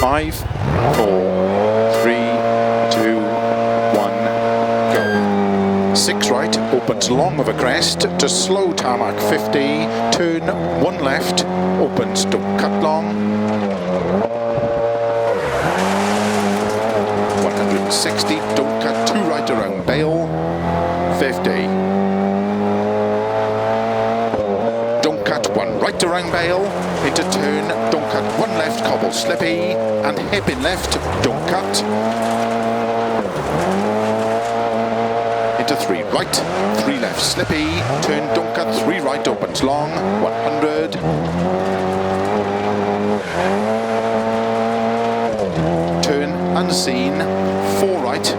5, 4, 3, 2, 1, go. 6 right, opens long of a crest to slow tarmac 50, turn 1 left, opens, don't cut long. 160, don't cut 2 right around Bale, 50. Don't cut 1 right around Bale, into turn, don't cut 1 left, cobble slippy, and hairpin left, don't cut. Into 3 right, 3 left slippy, turn, don't cut 3 right, opens long, 100. Turn unseen, 4 right,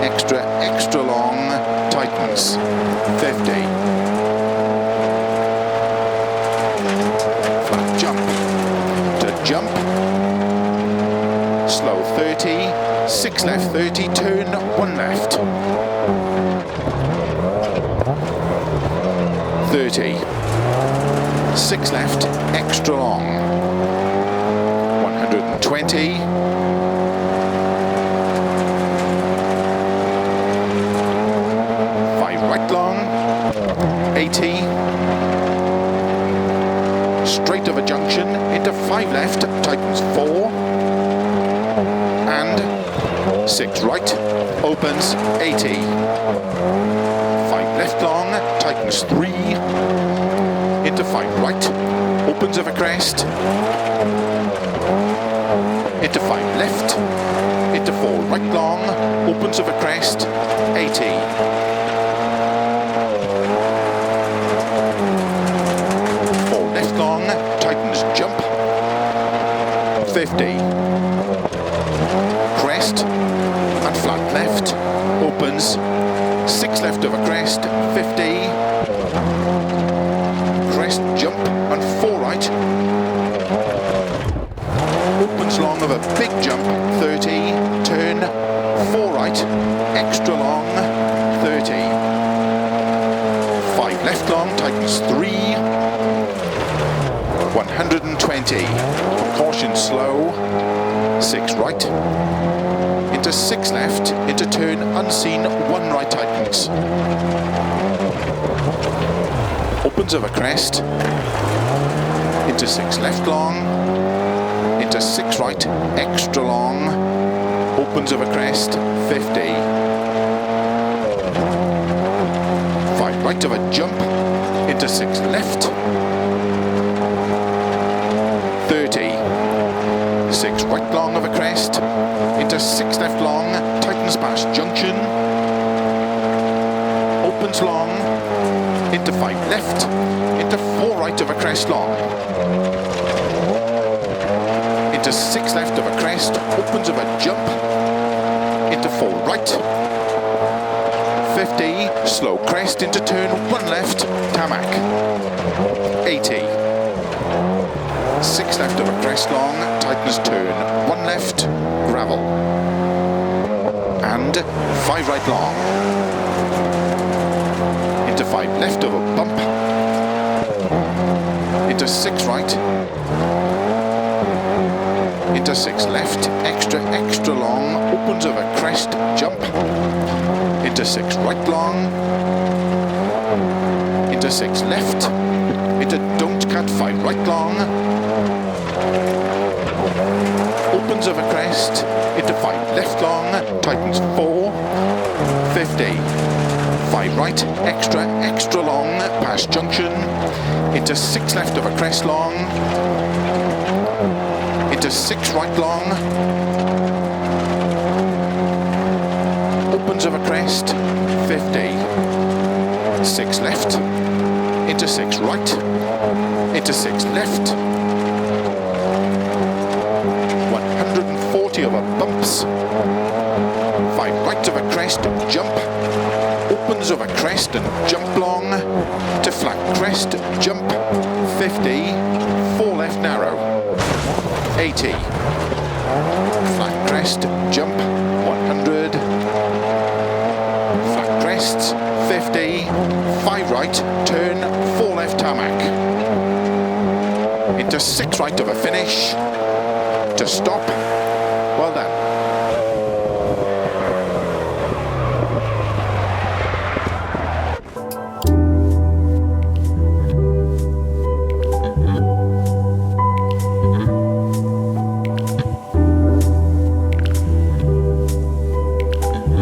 extra long, tightens, 50. Flat jump, to jump, slow 30, 6 left 30, turn 1 left. 30, 6 left, extra long, 120, 5 right long, 80, straight of a junction, into 5 left, tightens 4, and 6 right, opens 80, 5 left long, tightens 3, into 5 right, opens of a crest, into 5 left, into 4 right long, opens of a crest, 80. 4 left long, tightens jump, 50. Crest, and flat left, opens, 6 left of a crest, 50. Crest, jump, and 4 right. Opens long of a big jump, 30. Turn, 4 right, extra long, 30. 5 left long, tightens 3. 120. Caution slow. 6 right. Into 6 left, into turn unseen, 1 right tightens. Opens of a crest, into 6 left long, into 6 right, extra long, opens of a crest, 50. 5 right of a jump, into 6 left, 30. 6 right long of a crest, into 6 left long, tightens past junction, opens long, into 5 left, into 4 right of a crest long, into 6 left of a crest, opens of a jump, into 4 right, 50, slow crest into turn 1 left, tarmac, 80, 6 left of a crest long, tightens turn 1 left, gravel, and 5 right long, into 5 left of a bump, into 6 right, into 6 left, extra long, opens of a crest, jump, into 6 right long, into 6 left, into don't cut 5 right long, opens of a crest, into 5 left long, tightens 4, 50, 5 right, extra long, past junction, into 6 left of a crest long, into 6 right long, opens of a crest, 50, 6 left, into 6 right, into 6 left, 140 of a bumps, 5 right of a crest, jump, opens of a crest and jump long, to flat crest, jump, 50, 4 left narrow, 80, flat crest, jump, 100, flat crests, 50, 5 right, turn, 4 left tarmac, into 6 right of a finish, to stop, Well done.